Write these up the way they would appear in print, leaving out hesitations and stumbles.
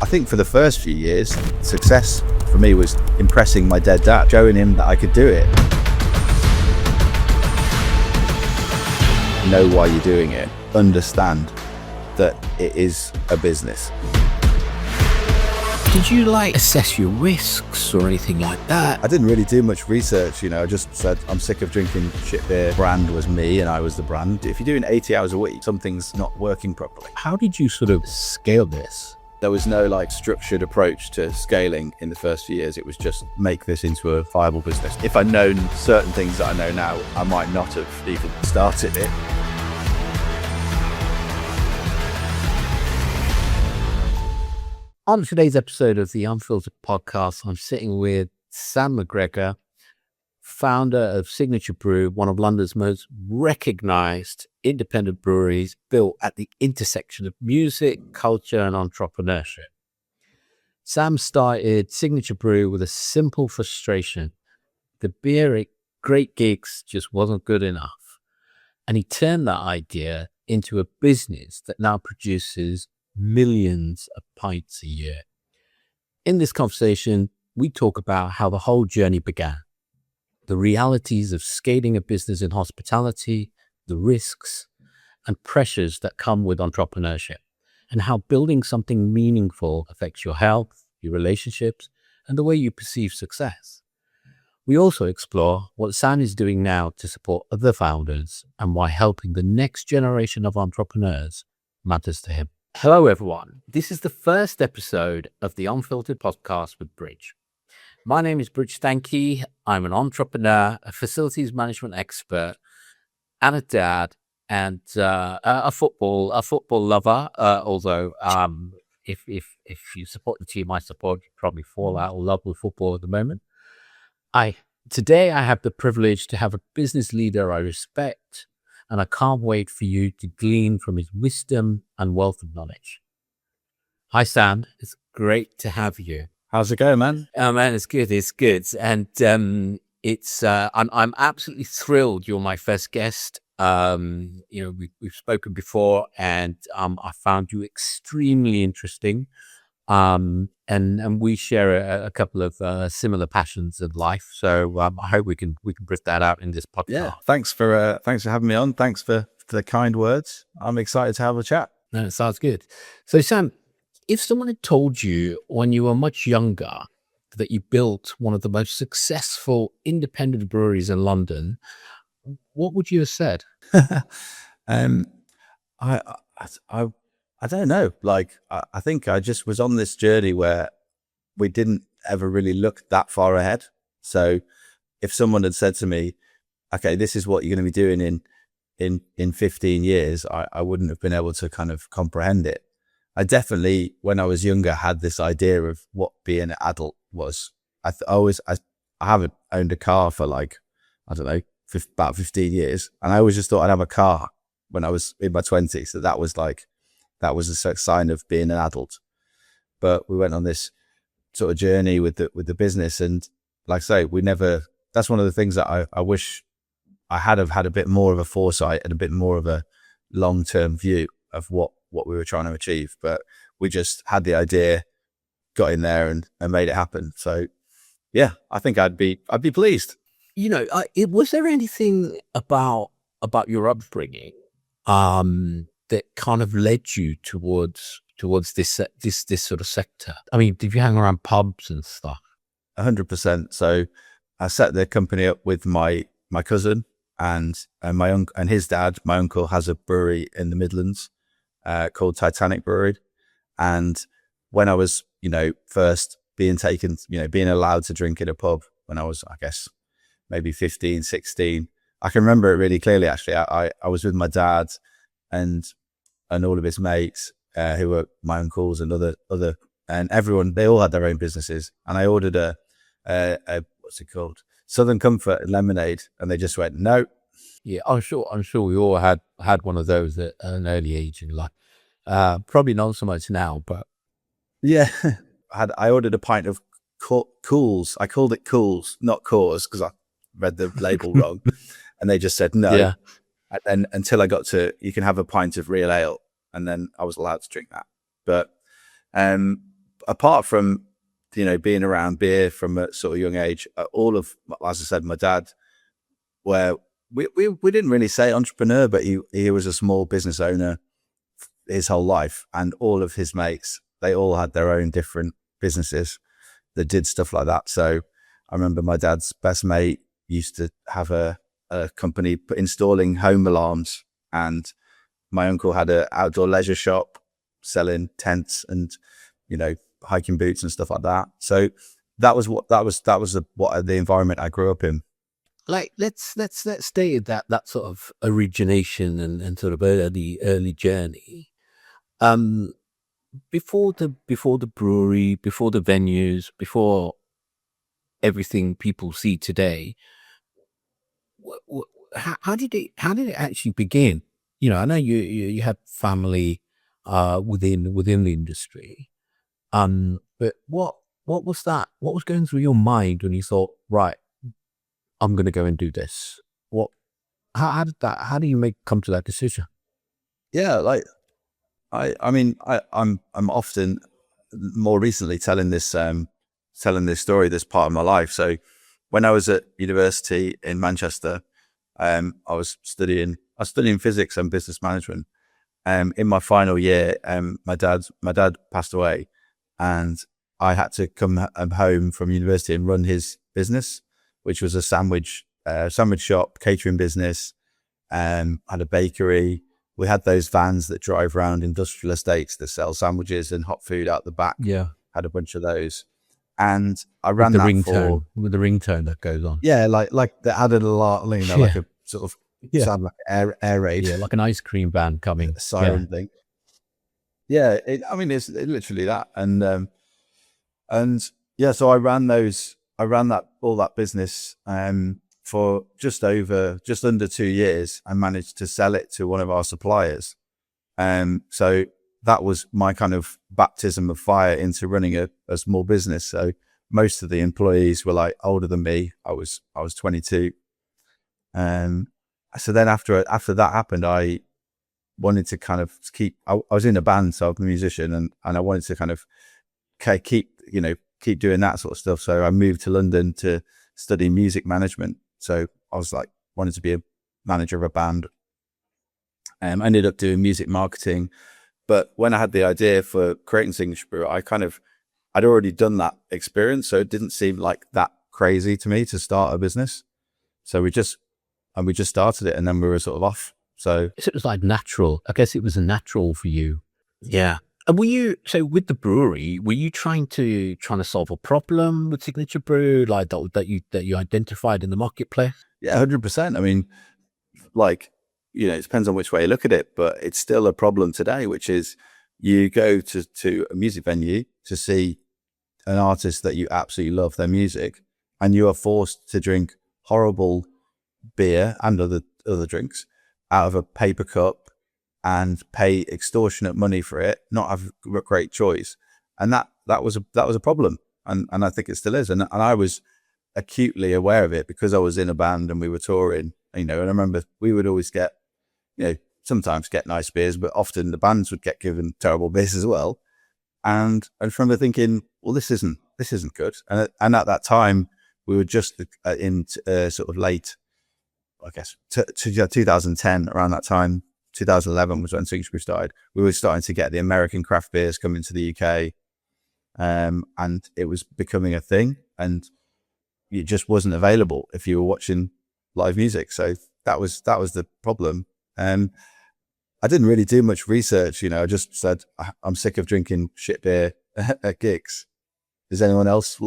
think for the first few years, success for me was impressing my dead dad, showing him that I could do it. Know why you're doing it. Understand that it is a business. Did you assess your risks or anything like that? I didn't really do much research, I just said I'm sick of drinking shit beer. Brand was me and I was the brand. If you're doing 80 hours a week, something's not working properly. How did you sort of scale this? There was no structured approach to scaling in the first few years. It was just make this into a viable business. If I'd known certain things that I know now, I might not have even started it. On today's episode of the Unfiltered podcast, I'm sitting with Sam McGregor, founder of Signature Brew, one of London's most recognized independent breweries built at the intersection of music, culture, and entrepreneurship. Sam started Signature Brew with a simple frustration. The beer at great gigs just wasn't good enough. And he turned that idea into a business that now produces millions of pints a year. In this conversation, we talk about how the whole journey began, the realities of scaling a business in hospitality, the risks and pressures that come with entrepreneurship, and how building something meaningful affects your health, your relationships, and the way you perceive success. We also explore what Sam is doing now to support other founders and why helping the next generation of entrepreneurs matters to him. Hello, everyone. This is the first episode of the Unfiltered podcast with Brij. My name is Brij Thankey. I'm an entrepreneur, a facilities management expert, and a dad, and a football lover. Although, if you support the team I support, you probably fall out of love with football at the moment. Today I have the privilege to have a business leader I respect, and I can't wait for you to glean from his wisdom and wealth of knowledge. Hi, Sam. It's great to have you. How's it going, man? Oh, man, it's good. It's good. And I'm absolutely thrilled you're my first guest. We've spoken before, and I found you extremely interesting. And we share a couple of similar passions in life. So I hope we can brief that out in this podcast. Yeah, thanks for having me on. Thanks for the kind words. I'm excited to have a chat. No, it sounds good. So Sam, if someone had told you when you were much younger that you built one of the most successful independent breweries in London, what would you have said? I don't know. I think I just was on this journey where we didn't ever really look that far ahead. So if someone had said to me, okay, this is what you're going to be doing in 15 years, I wouldn't have been able to kind of comprehend it. I definitely, when I was younger, had this idea of what being an adult was. I haven't owned a car for about 15 years. And I always just thought I'd have a car when I was in my 20s. So that was a sign of being an adult. But we went on this sort of journey with the business, and like I say, that's one of the things that I wish I had have had a bit more of a foresight and a bit more of a long-term view of what we were trying to achieve. But we just had the idea, got in there and made it happen. So yeah, I think I'd be pleased. Was there anything about your upbringing that kind of led you towards this sort of sector? I mean, did you hang around pubs and stuff? 100%. So I set the company up with my cousin and my uncle and his dad. My uncle has a brewery in the Midlands called Titanic Brewery. And when I was, first being allowed to drink in a pub when I was, I guess, maybe 15, 16, I can remember it really clearly, actually. I was with my dad and all of his mates, who were my uncles and other, and everyone, they all had their own businesses. And I ordered a what's it called? Southern Comfort lemonade, and they just went, no. Yeah, I'm sure we all had one of those at an early age in life. Probably not so much now, but yeah. I ordered a pint of Cools. I called it Cools, not Coors, because I read the label wrong. And they just said no. Yeah. And then until I got to, you can have a pint of real ale, and then I was allowed to drink that. But apart from, being around beer from a sort of young age, all of, as I said, my dad, where we didn't really say entrepreneur, but he was a small business owner his whole life, and all of his mates, they all had their own different businesses that did stuff like that. So I remember my dad's best mate used to have a company installing home alarms, and my uncle had an outdoor leisure shop selling tents and, hiking boots and stuff like that. So that was the environment I grew up in. Like, let's stay at that sort of origination and sort of early journey. Before the brewery, before the venues, before everything people see today, how did it actually begin? I know you had family within the industry, but what was that? What was going through your mind when you thought, right, I'm going to go and do this? How do you come to that decision? Yeah, like I'm often more recently telling this story, this part of my life. So when I was at university in Manchester, I was studying physics and business management. In my final year, my dad passed away, and I had to come home from university and run his business, which was a sandwich shop, catering business, had a bakery. We had those vans that drive around industrial estates that sell sandwiches and hot food out the back. Yeah. Had a bunch of those. And I ran with the ringtone that goes on. Yeah, like that added a lot, like a sort of sound like air raid. Yeah, like an ice cream van coming. A siren thing. Yeah, it's literally that. And yeah, so I ran all that business for just under 2 years. I managed to sell it to one of our suppliers. So that was my kind of baptism of fire into running a small business. So most of the employees were like older than me. I was 22. So then after that happened, I wanted to kind of I was in a band, so I'm a musician, and I wanted to kind of keep doing that sort of stuff. So I moved to London to study music management. So I was like, wanted to be a manager of a band. I ended up doing music marketing. But when I had the idea for creating Signature Brew, I'd already done that experience. So it didn't seem like that crazy to me to start a business. So we just started it, and then we were sort of off. So it was like natural. I guess it was a natural for you. Yeah. And with the brewery, were you trying to solve a problem with Signature Brew, like that you identified in the marketplace? Yeah, 100%. I mean, like, it depends on which way you look at it, but it's still a problem today, which is you go to a music venue to see an artist that you absolutely love their music, and you are forced to drink horrible beer and other drinks out of a paper cup and pay extortionate money for it, not have a great choice. And that was a problem. And I think it still is. And I was acutely aware of it because I was in a band and we were touring, and I remember we would always get, sometimes get nice beers, but often the bands would get given terrible beers as well. And I remember thinking, well, this isn't good. And at that time, we were just in sort of late, I guess, 2010, around that time. 2011 was when Signature Brew started. We were starting to get the American craft beers coming to the UK, and it was becoming a thing, and it just wasn't available if you were watching live music. So that was the problem. I didn't really do much research. I just said, I'm sick of drinking shit beer at gigs. Does anyone else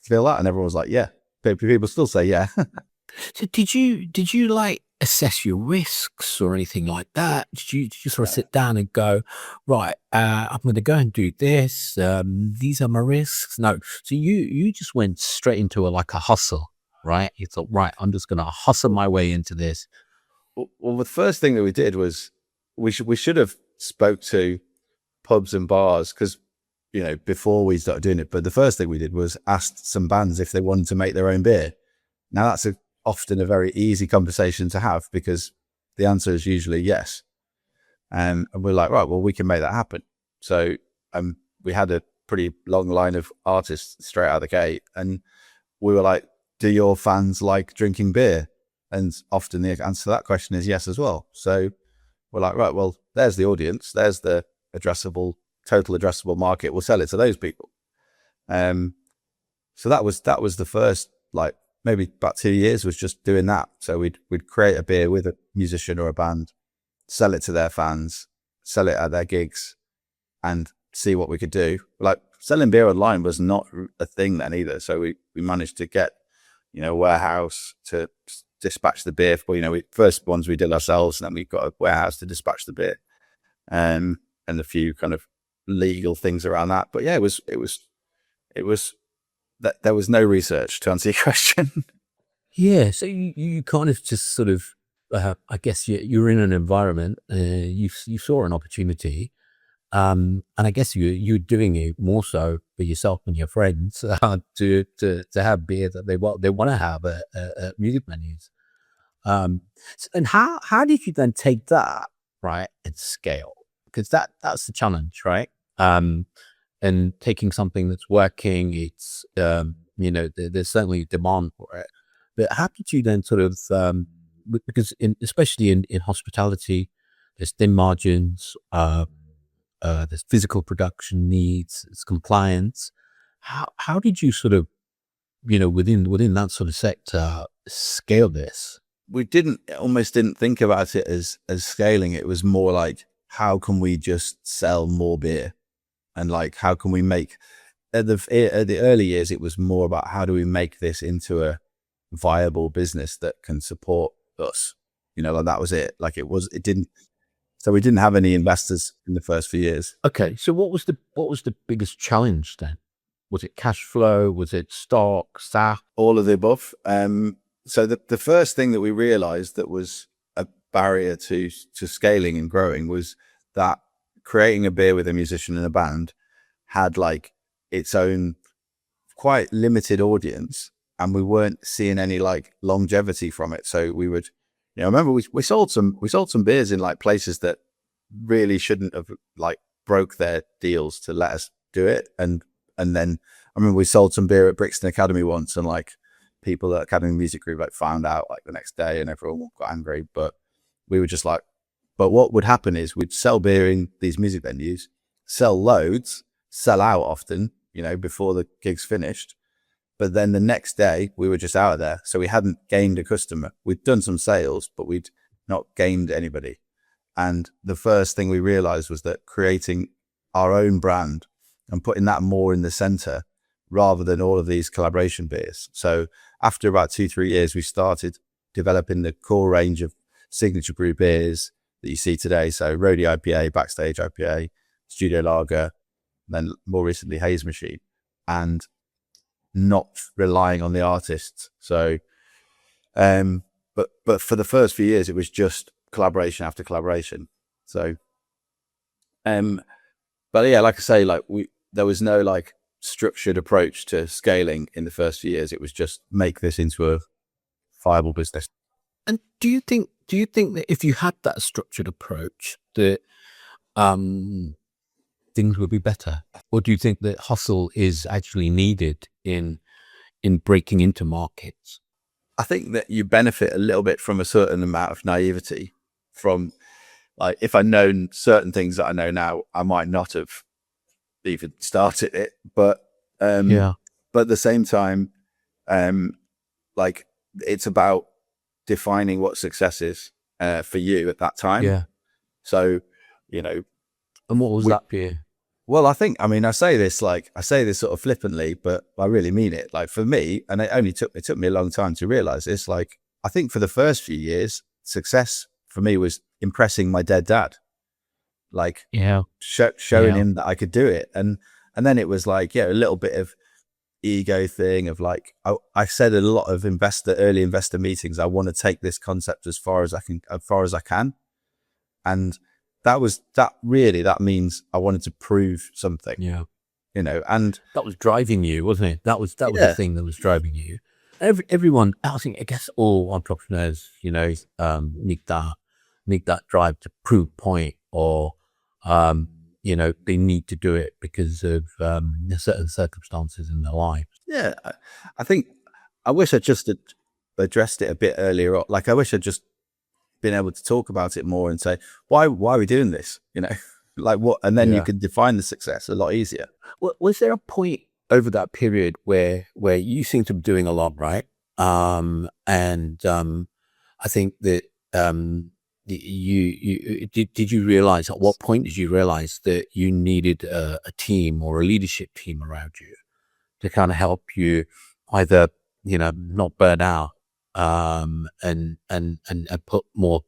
feel that? And everyone was like, yeah. People still say yeah. So did you like assess your risks or anything like that? Did you sort of sit down and go, right, I'm going to go and do this. These are my risks. No. So you just went straight into a hustle, right? You thought, right, I'm just going to hustle my way into this. Well, the first thing that we did was we should have spoke to pubs and bars, because, before we started doing it. But the first thing we did was asked some bands if they wanted to make their own beer. Now that's often a very easy conversation to have, because the answer is usually yes. And we're like, right, well, we can make that happen. So we had pretty long line of artists straight out of the gate. And we were like, do your fans like drinking beer? And often the answer to that question is yes as well. So we're like, right, well, there's the audience. There's the total addressable market. We'll sell it to those people. So that was the first, like, maybe about 2 years was just doing that. So we'd create a beer with a musician or a band, sell it to their fans, sell it at their gigs, and see what we could do. Like, selling beer online was not a thing then either. So we managed to get, a warehouse to dispatch the beer. We first ones we did ourselves, and then we got a warehouse to dispatch the beer, and a few kind of legal things around that. But yeah, it was that there was no research, to answer your question. Yeah, so you kind of just sort of, I guess you're in an environment, you saw an opportunity, and I guess you're doing it more so for yourself and your friends to have beer that they want to have at music venues. And how did you then take that, right, and scale? Because that's the challenge, right? And taking something that's working, it's there's certainly demand for it. But how did you then sort of because especially in hospitality, there's thin margins, there's physical production needs, it's compliance. How did you sort of within that sort of sector scale this? We almost didn't think about it as scaling. It was more like, how can we just sell more beer? And like, how can we make, at the early years, it was more about how do we make this into a viable business that can support us? Like that was it. Like so we didn't have any investors in the first few years. Okay. So what was the biggest challenge then? Was it cash flow? Was it stock, staff? All of the above. So the first thing that we realized that was a barrier to scaling and growing was that creating a beer with a musician and a band had like its own quite limited audience, and we weren't seeing any like longevity from it. So we would, I remember we sold some beers in like places that really shouldn't have like broke their deals to let us do it. And then I remember we sold some beer at Brixton Academy once, and like people at Academy Music Group like found out like the next day, and everyone got angry. But we were just like, but what would happen is we'd sell beer in these music venues, sell loads, sell out often, before the gig's finished. But then the next day we were just out of there. So we hadn't gained a customer. We'd done some sales, but we'd not gained anybody. And the first thing we realized was that creating our own brand and putting that more in the center rather than all of these collaboration beers. So after about 2-3 years, we started developing the core range of Signature Brew beers that you see today. So Roadie IPA, Backstage IPA, Studio Lager, then more recently Haze Machine, and not relying on the artists. So, but for the first few years, it was just collaboration after collaboration. So, but yeah, like I say, like there was no like structured approach to scaling in the first few years. It was just make this into a viable business. And do you think that if you had that structured approach, that things would be better? Or do you think that hustle is actually needed in breaking into markets? I think that you benefit a little bit from a certain amount of naivety. From like, if I'd known certain things that I know now, I might not have even started it. But but at the same time, like it's about defining what success is for you at that time. Yeah. So, And what was that for you? Well, I say this sort of flippantly, but I really mean it. Like for me, and it took me a long time to realize this. Like, I think for the first few years, success for me was impressing my dead dad. Like, showing him that I could do it. And then it was like, a little bit of ego thing of like, I said a lot of early investor meetings, I want to take this concept as far as I can. And that means I wanted to prove something. Yeah. And that was driving you, wasn't it? That was the thing that was driving you. Everyone, I guess all entrepreneurs, need that drive to prove point, or they need to do it because of certain circumstances in their life. Yeah, I think I wish I just had addressed it a bit earlier on. Like I wish I'd just been able to talk about it more and say, why are we doing this? Like what? And then you could define the success a lot easier. Was there a point over that period where you seem to be doing a lot, right? I think that did you realize, at what point did you realize that you needed a team or a leadership team around you to kind of help you either not burn out and put more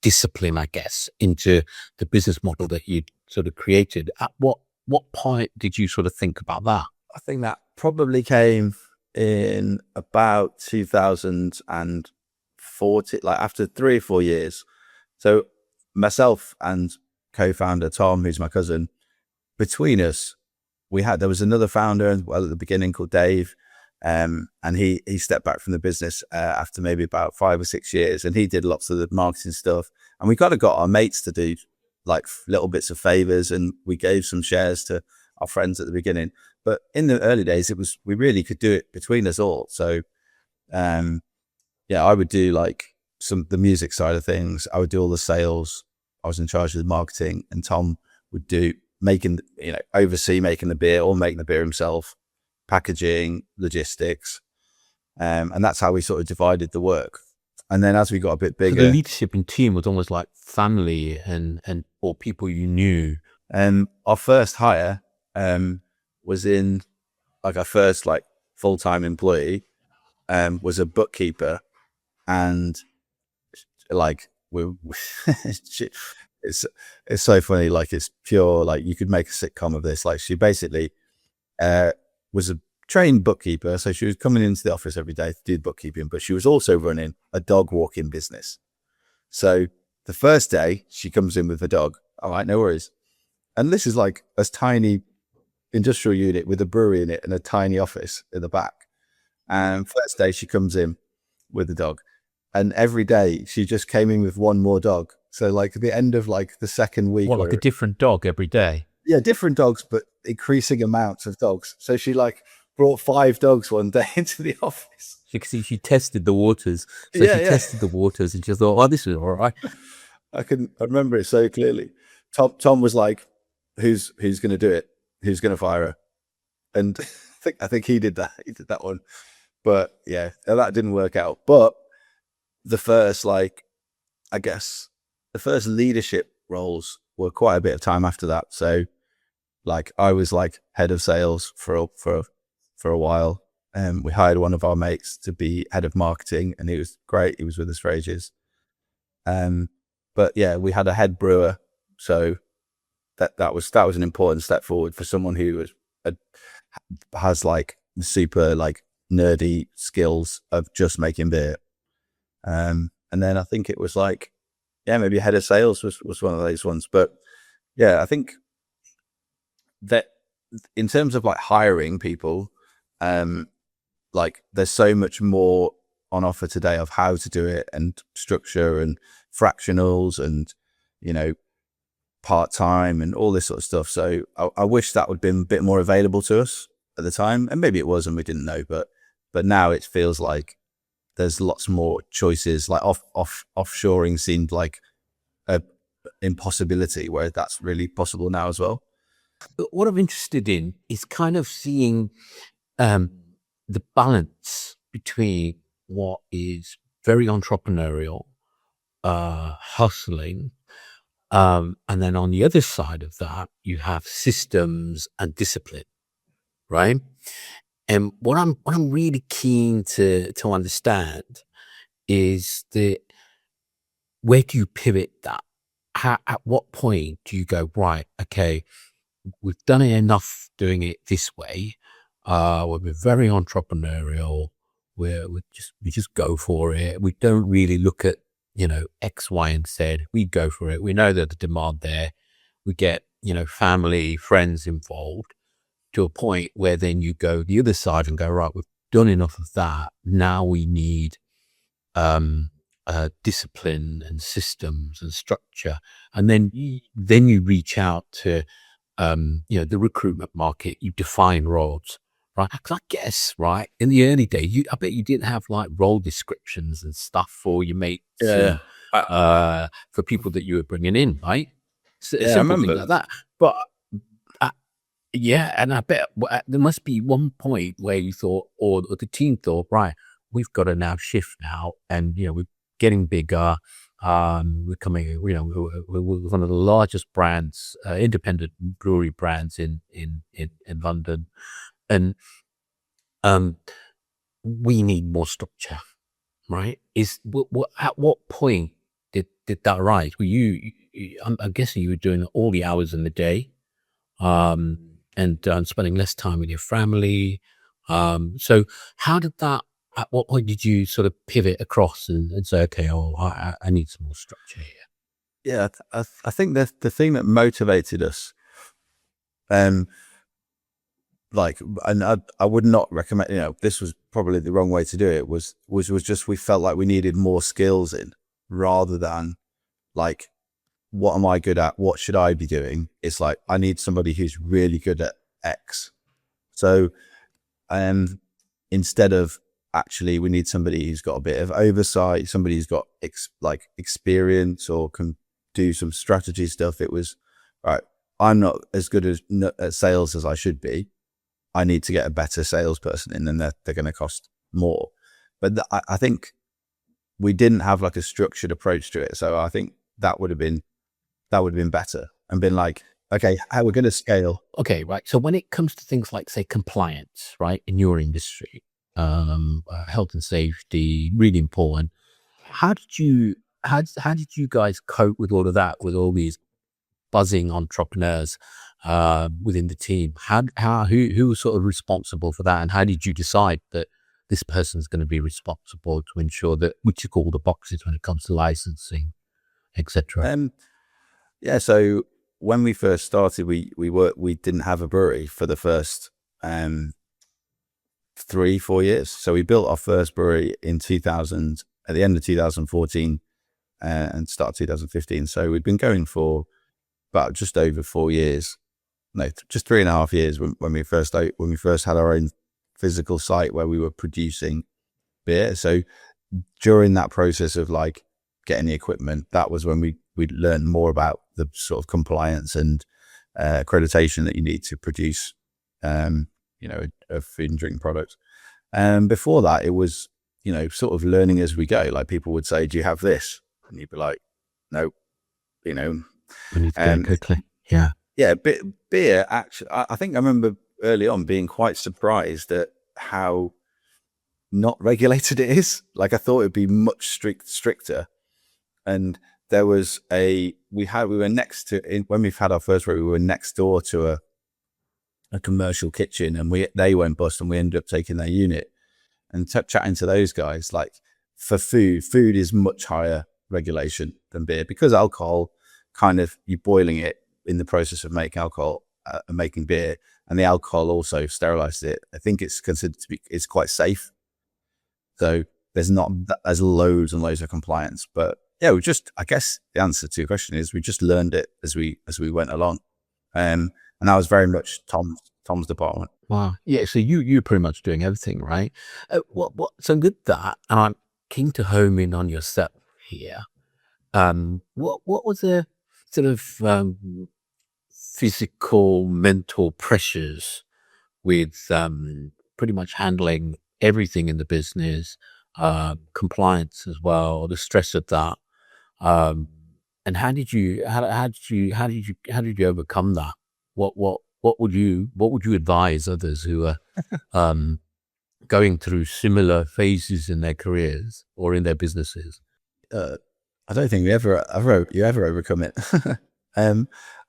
discipline, I guess, into the business model that you sort of created? At what point did you sort of think about that? I think that probably came in about 2040, like after 3 or 4 years. So myself and co-founder Tom, who's my cousin, between us, there was another founder at the beginning called Dave, and he stepped back from the business after maybe about 5 or 6 years, and he did lots of the marketing stuff. And we kind of got our mates to do like little bits of favors, and we gave some shares to our friends at the beginning. But in the early days, we really could do it between us all. So, I would do like the music side of things. I would do all the sales. I was in charge of the marketing, and Tom would do oversee making the beer or make the beer himself, packaging, logistics. And that's how we sort of divided the work. And then as we got a bit bigger, so the leadership and team was almost like family and or people you knew. Our first hire was in like our first like full-time employee was a bookkeeper, and like it's so funny, like it's pure, like you could make a sitcom of this. Like she basically was a trained bookkeeper, so she was coming into the office every day to do bookkeeping, but she was also running a dog walking business. So the first day she comes in with a dog, all right, no worries, and this is like a tiny industrial unit with a brewery in it and a tiny office in the back. And first day she comes in with the dog, and every day she just came in with one more dog. So like at the end of like the second week, like a different dog every day? Yeah, different dogs, but increasing amounts of dogs. So she like brought 5 dogs one day into the office. She tested the waters. So she tested the waters, and she thought, oh, this is all right. I remember it so clearly. Tom was like, who's going to do it? Who's going to fire her? And I think he did that. He did that one. But yeah, that didn't work out. But the first, like, I guess the first leadership roles were quite a bit of time after that. So like I was like head of sales for a while. We hired one of our mates to be head of marketing, and he was great. He was with us for ages. But yeah, we had a head brewer. So that was an important step forward for someone who has like super like nerdy skills of just making beer. And then I think it was like, maybe head of sales was one of those ones. But yeah, I think that in terms of like hiring people, like there's so much more on offer today of how to do it, and structure and fractionals and, part-time and all this sort of stuff. So I wish that would have been a bit more available to us at the time, and maybe it was and we didn't know, but now it feels like there's lots more choices. Like offshoring seemed like a impossibility, where that's really possible now as well. But what I'm interested in is kind of seeing the balance between what is very entrepreneurial, hustling, and then on the other side of that, you have systems and discipline, right? And what I'm really keen to understand is that where do you pivot that? At what point do you go, right, okay, we've done it enough doing it this way. We're very entrepreneurial. We just go for it. We don't really look at, X, Y, and Z. We go for it. We know that the demand there. We get, family, friends involved, to a point where then you go the other side and go, right, we've done enough of that. Now we need a discipline and systems and structure, and then you reach out to the recruitment market. You define roles, right? Because I guess, right, in the early days, I bet you didn't have like role descriptions and stuff for your mates Yeah. and for people that you were bringing in, right? I Simple things remember. like that. But yeah, and I bet there must be one point where you thought, or the team thought, right, we've got to now shift now, and we're getting bigger. We're coming, we're one of the largest brands, independent brewery brands in London, and we need more structure, right? At what point did that arise? Were I'm guessing you were doing all the hours in the day, and spending less time with your family. So how did that? At what point did you sort of pivot across and say, okay, I need some more structure here? Yeah, I think the thing that motivated us, and I would not recommend. This was probably the wrong way to do it. Was just we felt like we needed more skills in, rather than like, what am I good at? What should I be doing? It's like, I need somebody who's really good at X. So, instead of, actually, we need somebody who's got a bit of oversight, somebody who's got experience or can do some strategy stuff. It was, right, I'm not as good at sales as I should be. I need to get a better salesperson in, and they're going to cost more. But I think we didn't have like a structured approach to it. So I think that would have been better, and been like, okay, how we're going to scale. Okay, right. So when it comes to things like, say, compliance, right, in your industry, health and safety, really important. How did you guys cope with all of that, with all these buzzing entrepreneurs within the team? Who was sort of responsible for that, and how did you decide that this person's going to be responsible to ensure that we tick all the boxes when it comes to licensing, etc.? Yeah. So when we first started, we didn't have a brewery for the first 3-4 years. So we built our first brewery in 2000, at the end of 2014, and start 2015. So we'd been going for about just over 4 years. No, just 3.5 years when we first had our own physical site where we were producing beer. So during that process of like getting the equipment, that was when we learned more about the sort of compliance and accreditation that you need to produce a food and drink product. And before that, it was sort of learning as we go. Like, people would say, do you have this? And you'd be like, no. We need to go quickly. Yeah, beer, actually, I think I remember early on being quite surprised at how not regulated it is. Like, I thought it'd be much stricter. And there was when we've had our first brewery, we were next door to a commercial kitchen, and they went bust, and we ended up taking their unit. And chatting to those guys, like, for food is much higher regulation than beer, because alcohol, kind of, you're boiling it in the process of making alcohol and making beer, and the alcohol also sterilizes it. I think it's considered to be, it's quite safe. So there's loads and loads of compliance. But yeah, I guess the answer to your question is, we just learned it as we went along. And that was very much Tom's department. Wow. Yeah. So you're pretty much doing everything, right? So with that, and I'm keen to home in on yourself here. What was the sort of physical, mental pressures with pretty much handling everything in the business, compliance as well, the stress of that, and how did you overcome that? What would you advise others who are going through similar phases in their careers or in their businesses? I don't think you ever overcome it.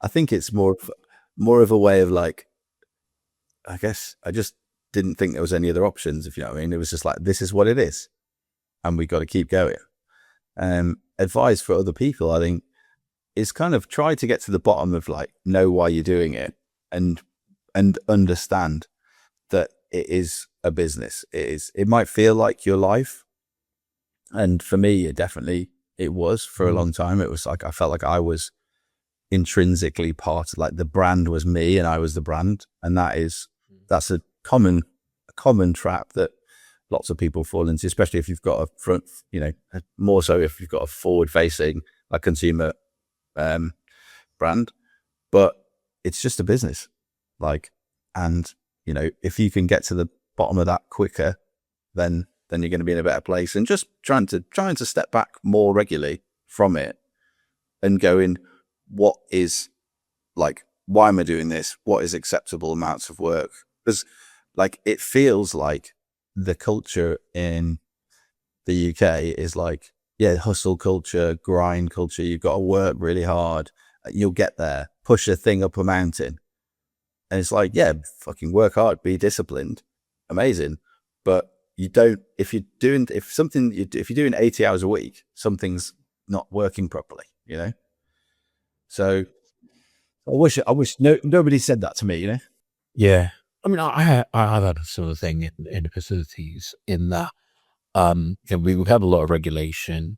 I think it's more of a way of, like, I guess I just didn't think there was any other options, if you know what I mean. It was just like, this is what it is, and we got to keep going. Advice for other people, I think, is kind of try to get to the bottom of, like, know why you're doing it, and understand that it is a business. It might feel like your life, And for me, it was for a long time. It was like, I felt like I was intrinsically part, like the brand was me and I was the brand. And that's a common trap that lots of people fall into, especially if you've got a front, more so if you've got a forward facing, like consumer brand, but it's just a business. Like, and if you can get to the bottom of that quicker, then you're going to be in a better place. And just trying to step back more regularly from it and go in, what is, like, why am I doing this? What is acceptable amounts of work? Because like, it feels like the culture in the UK is like, hustle culture, grind culture. You've got to work really hard. You'll get there, push a thing up a mountain. And it's like, fucking work hard, be disciplined. Amazing. But you don't, if you're doing 80 hours a week, something's not working properly, So I wish nobody said that to me, Yeah. I mean, I've had a sort of thing in the facilities in that, we have a lot of regulation.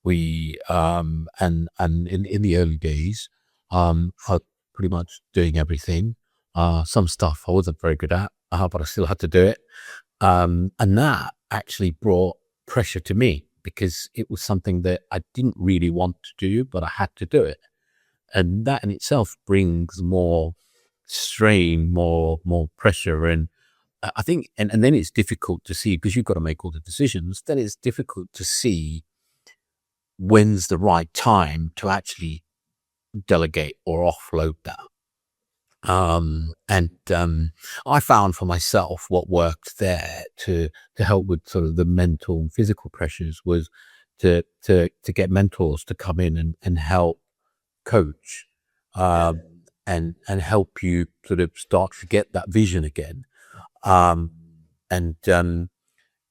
We, and in the early days, I was pretty much doing everything. Some stuff I wasn't very good at, but I still had to do it. And that actually brought pressure to me because it was something that I didn't really want to do, but I had to do it. And that in itself brings more strain, more pressure. And I think, and then it's difficult to see, because you've got to make all the decisions, then it's difficult to see when's the right time to actually delegate or offload that. I found for myself what worked there to help with sort of the mental and physical pressures was to get mentors to come in and help coach, and help you sort of start to get that vision again. And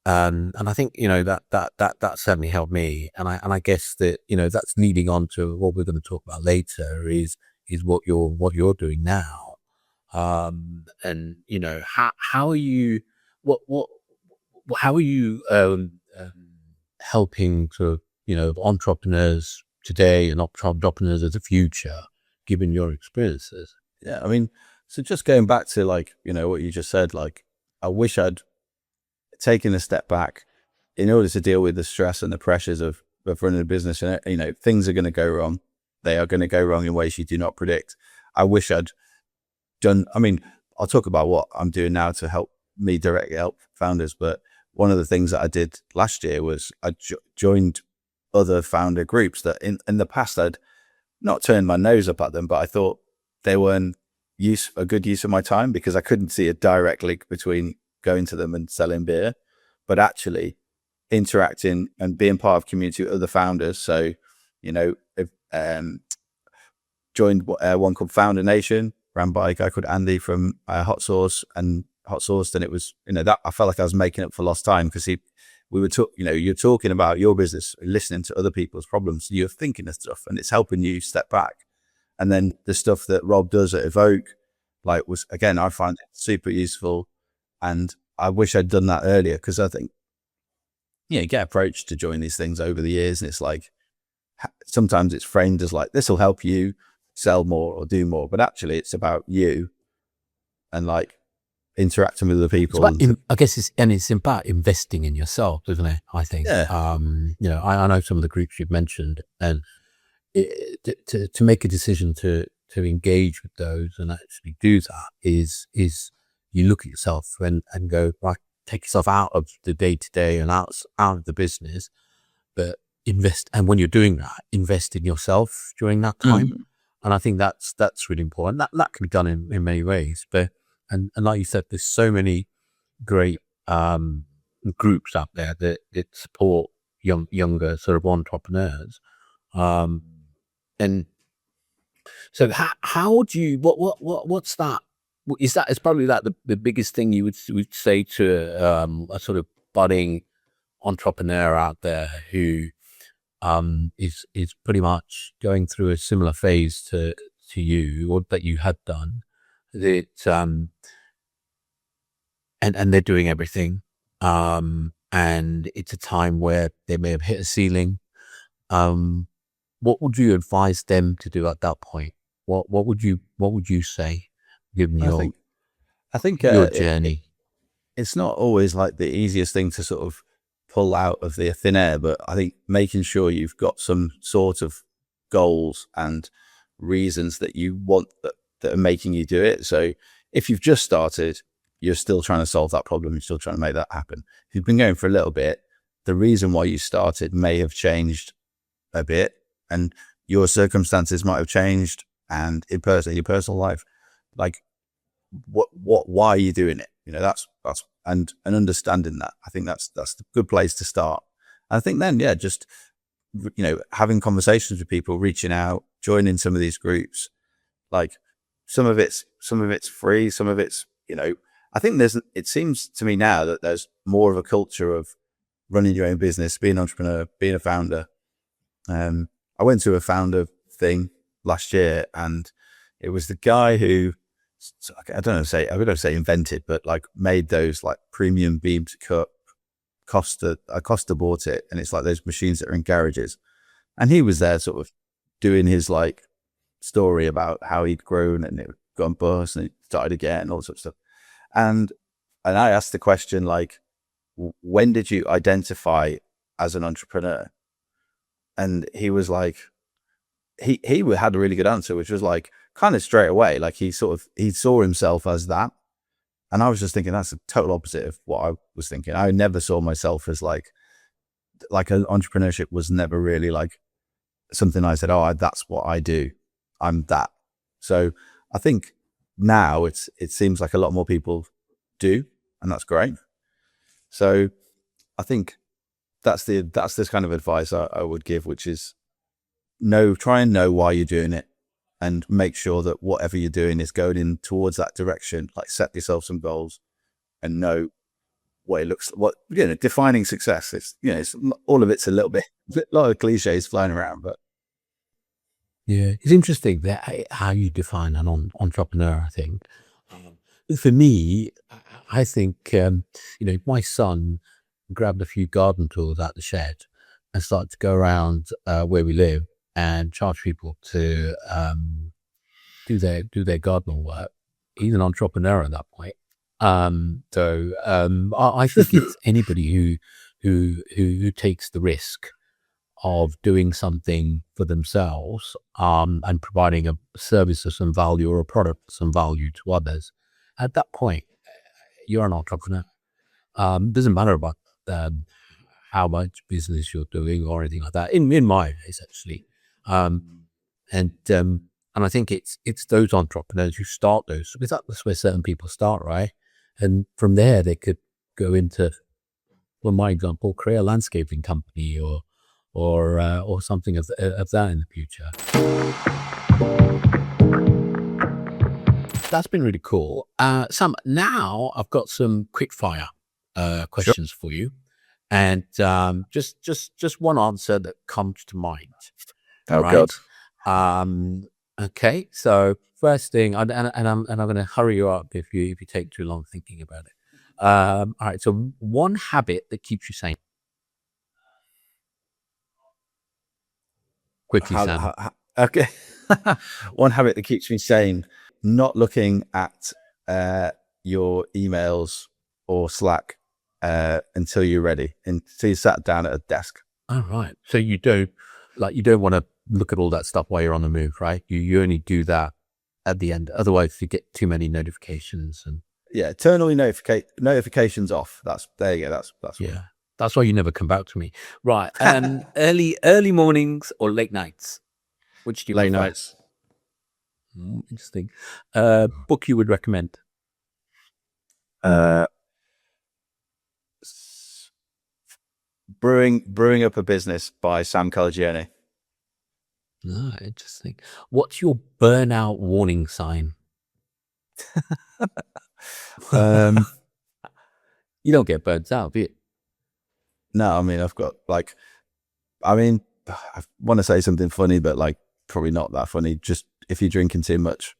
I think, that certainly helped me. And I guess that, that's leading on to what we're going to talk about later is what you're doing now. And how are you, how are you, helping sort of, entrepreneurs today and entrepreneurs of the future, given your experiences? Yeah, I mean, so just going back to, like, what you just said, like, I wish I'd taken a step back in order to deal with the stress and the pressures of running a business. And, things are going to go wrong. They are going to go wrong in ways you do not predict. I wish I'd done, I mean, I'll talk about what I'm doing now to help me directly help founders. But one of the things that I did last year was I joined other founder groups that in the past I'd not turned my nose up at them, but I thought they weren't a good use of my time because I couldn't see a direct link between going to them and selling beer, but actually interacting and being part of community with other founders. So, joined one called Founder Nation, ran by a guy called Andy from Hot Sauce, and it was, that I felt like I was making up for lost time because you're talking about your business, listening to other people's problems, you're thinking of stuff, and it's helping you step back. And then the stuff that Rob does at Evoke, like, was, again, I find it super useful, and I wish I'd done that earlier, because I think, you get approached to join these things over the years, and it's like, sometimes it's framed as like, this will help you sell more or do more, but actually it's about you and, like, interacting with other people. I guess it's about investing in yourself, isn't it? I think. Yeah. I know some of the groups you've mentioned, and to make a decision to engage with those and actually do that is you look at yourself and go, right, take yourself out of the day-to-day and out of the business, but invest. And when you're doing that, invest in yourself during that time. Mm-hmm. And I think that's really important. That can be done in many ways, but and like you said, there's so many great groups out there that support younger sort of entrepreneurs. And so how do you, what's that? It's probably like the biggest thing you would say to a sort of budding entrepreneur out there who is pretty much going through a similar phase to you, or that you had done, that and they're doing everything, and it's a time where they may have hit a ceiling. What would you advise them to do at that point? What would you say, given I think your journey? it's not always like the easiest thing to sort of pull out of the thin air, but I think making sure you've got some sort of goals and reasons that you want that are making you do it. So if you've just started, you're still trying to solve that problem. You're still trying to make that happen. If you've been going for a little bit, the reason why you started may have changed a bit, and your circumstances might have changed, and in your personal life, like why are you doing it? That's and understanding that. I think that's the good place to start. I think then, just having conversations with people, reaching out, joining some of these groups. Like some of it's free, some of it's I think it seems to me now that there's more of a culture of running your own business, being an entrepreneur, being a founder. I went to a founder thing last year, and it was the guy who, I don't know, say invented, but like made those like premium beam to cup. Costa bought it, and it's like those machines that are in garages. And he was there sort of doing his like story about how he'd grown and it had gone bust and it started again, all sorts of stuff. And I asked the question, like, when did you identify as an entrepreneur? And he was like, he had a really good answer, which was like kind of straight away. Like he saw himself as that. And I was just thinking that's the total opposite of what I was thinking. I never saw myself as like an entrepreneurship was never really like something I said, that's what I do. I'm that. So I think now it seems like a lot more people do, and that's great. So I think that's this kind of advice I would give, which is try and know why you're doing it, and make sure that whatever you're doing is going in towards that direction. Like set yourself some goals and know what it looks, defining success. It's all of it's a lot of cliches flying around, but yeah, it's interesting that how you define an entrepreneur. I think for me, I think my son grabbed a few garden tools out the shed and started to go around where we live and charge people to do their gardening work. He's an entrepreneur at that point. So I think it's anybody who takes the risk of doing something for themselves and providing a service of some value or a product of some value to others. At that point, you're an entrepreneur. Doesn't matter about how much business you're doing or anything like that. In my case, actually, and I think it's those entrepreneurs who start those, because that's where certain people start, right? And from there, they could go into, well, my example, create a landscaping company or something of that in the future. That's been really cool. Sam, now I've got some quickfire questions for you, and just one answer that comes to mind. Oh right? God. Okay. So first thing, and I'm going to hurry you up if you take too long thinking about it. All right. So one habit that keeps you sane. Quickly, Sam. Okay. One habit that keeps me sane: not looking at your emails or Slack until you're ready, until you sat down at a desk. All right. So you don't want to look at all that stuff while you're on the move, right? You only do that at the end. Otherwise, you get too many notifications and turn all your notifications off. There you go. That's yeah. That's why you never come back to me, right? Early mornings or late nights? Which do you late prefer? nights? Interesting. Book you would recommend? Brewing Up a Business by Sam McGregor. Ah, interesting. What's your burnout warning sign? You don't get burnt out, do you? No, I mean, I want to say something funny, but like probably not that funny. Just if you're drinking too much.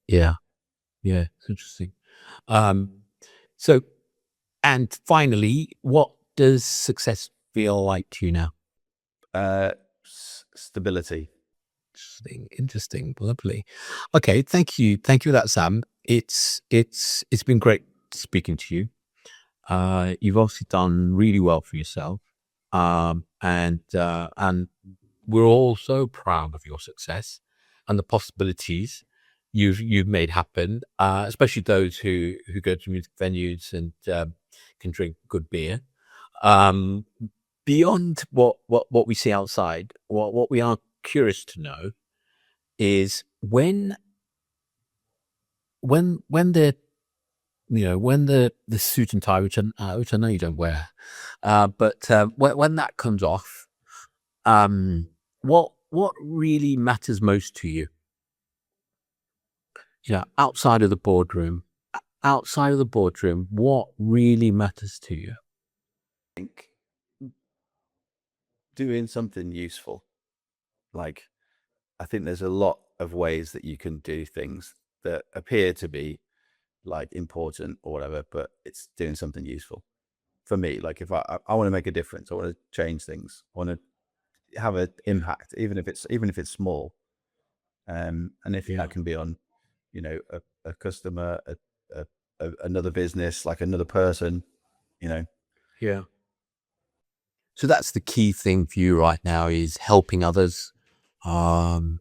Yeah, it's interesting. So And finally, what does success feel like to you now? Stability. Interesting, lovely. Okay, thank you for that, Sam. It's been great speaking to you. You've obviously done really well for yourself, and we're all so proud of your success and the possibilities you've made happen. Especially those who go to music venues and can drink good beer. Beyond what we see outside, what we are curious to know is when the the suit and tie, which I know you don't wear, but when that comes off, what really matters most to you? Outside of the boardroom, what really matters to you? I think doing something useful. Like, I think there's a lot of ways that you can do things that appear to be like important or whatever, but it's doing something useful for me. Like, if I want to make a difference, I want to change things, I want to have an impact, even if it's small. And if that can be on, a customer, another business, like another person, Yeah. So that's the key thing for you right now, is helping others, and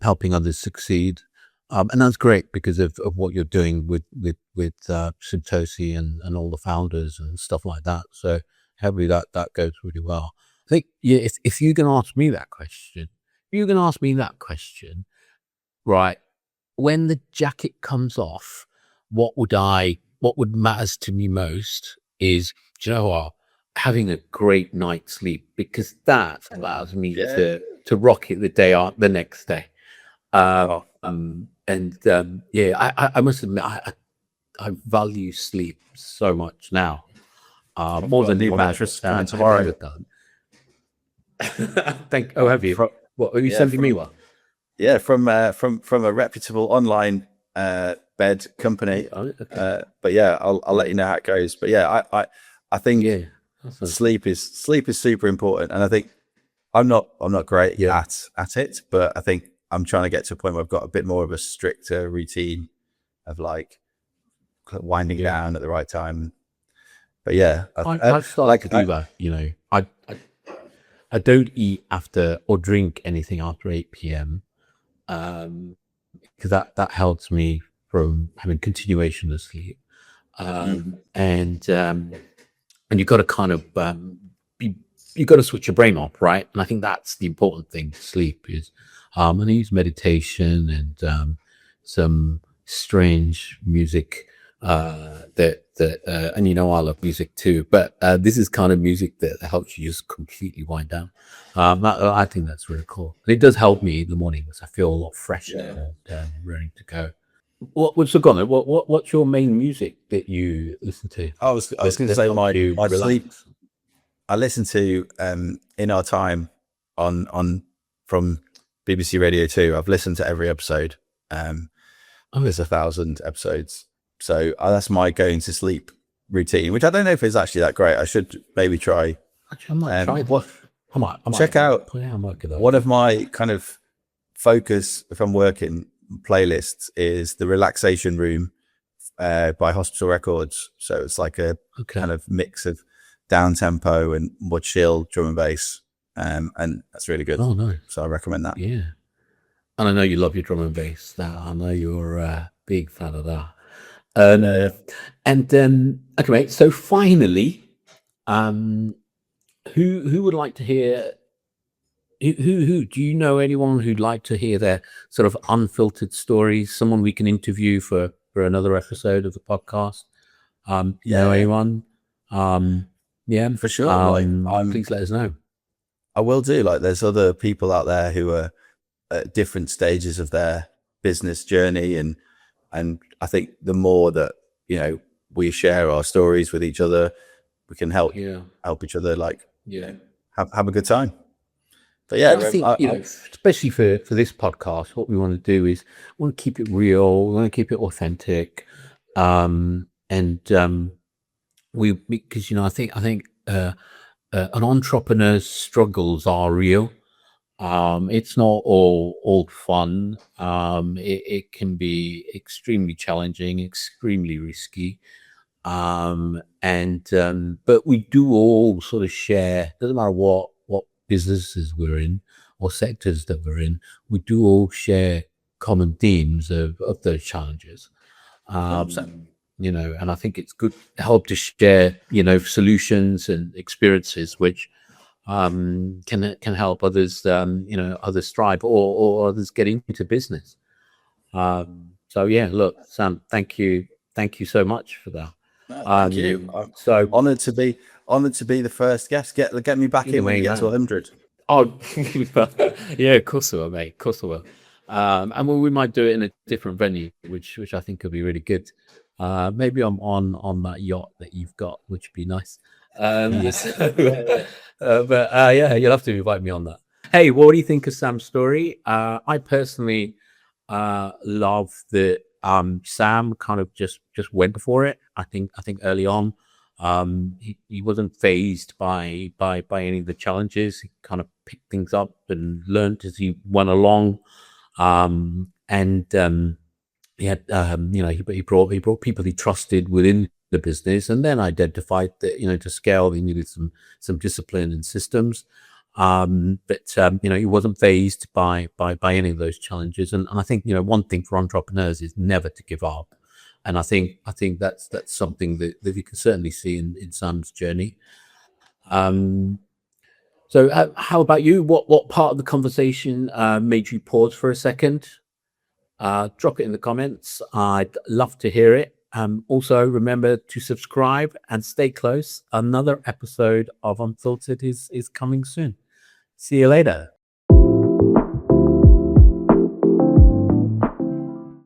helping others succeed. And that's great because of what you're doing with Simtosi and all the founders and stuff like that. So hopefully that goes really well. I think, yeah, if you can ask me that question, right, when the jacket comes off, what would matters to me most is, do you know what? Having a great night's sleep, because that allows me to rock it the next day. I must admit, I value sleep so much now, more than new when I mattress was coming tomorrow. Have you? What are you sending me? One? Yeah, from a reputable online bed company. Oh, okay. But yeah, I'll let you know how it goes. But yeah, I think sleep is super important, and I think I'm not great at it, but I think I'm trying to get to a point where I've got a bit more of a stricter routine of like winding down at the right time. But yeah, I've started to do that. I don't eat after or drink anything after 8 p.m. Because that helps me from having continuation of sleep. And you've got to kind of you've got to switch your brain off, right? And I think that's the important thing. Sleep is, and I use meditation and some strange music that and I love music too, but this is kind of music that helps you just completely wind down. I think that's really cool. And it does help me in the mornings. I feel a lot fresher and ready to go. What's your main music that you listen to? I was going to say my sleep. I listen to In Our Time on from BBC Radio 2. I've listened to every episode. There's 1,000 episodes, so that's my going to sleep routine, which I don't know if it's actually that great. I should maybe try. Actually, I might try what. I might check out one of my kind of focus if I'm working playlists is the Relaxation Room by Hospital Records. So it's like a kind of mix of down tempo and more chill drum and bass, and that's really good. Oh no! So I recommend that. Yeah, and I know you love your drum and bass. I know you're a big fan of that. Okay, mate. So finally, who would like to hear? Who do you know anyone who'd like to hear their sort of unfiltered stories? Someone we can interview for another episode of the podcast. Know anyone? Yeah, for sure. Please let us know. I will do. Like, there's other people out there who are at different stages of their business journey, and I think the more that we share our stories with each other, we can help each other. Like, have a good time. But yeah, I think especially for this podcast, what we want to do is we want to keep it real. We want to keep it authentic, and because I think an entrepreneur's struggles are real. It's not all fun. It can be extremely challenging, extremely risky. But we do all sort of share, doesn't matter what businesses we're in or sectors that we're in, we do all share common themes of those challenges. And I think it's good to help to share, solutions and experiences which can help others, others strive or others get into business. So yeah, look, Sam, thank you so much for that. No, thank you. I'm honoured to be the first guest. Get me back in when you get to 100. Oh, yeah, of course I will, mate. Of course I will. And we might do it in a different venue, which I think could be really good. Maybe I'm on that yacht that you've got, which would be nice. Yeah, you'll have to invite me on that. Hey, what do you think of Sam's story? I personally love that Sam kind of just went for it. I think early on, he wasn't phased by any of the challenges. He kind of picked things up and learned as he went along. He had he brought people he trusted within the business, and then identified that to scale he needed some discipline and systems. But he wasn't phased by any of those challenges. And I think one thing for entrepreneurs is never to give up. And I think that's something that you can certainly see in Sam's journey. So how about you? What part of the conversation made you pause for a second? Drop it in the comments. I'd love to hear it. Also, remember to subscribe and stay close. Another episode of Unfiltered is coming soon. See you later.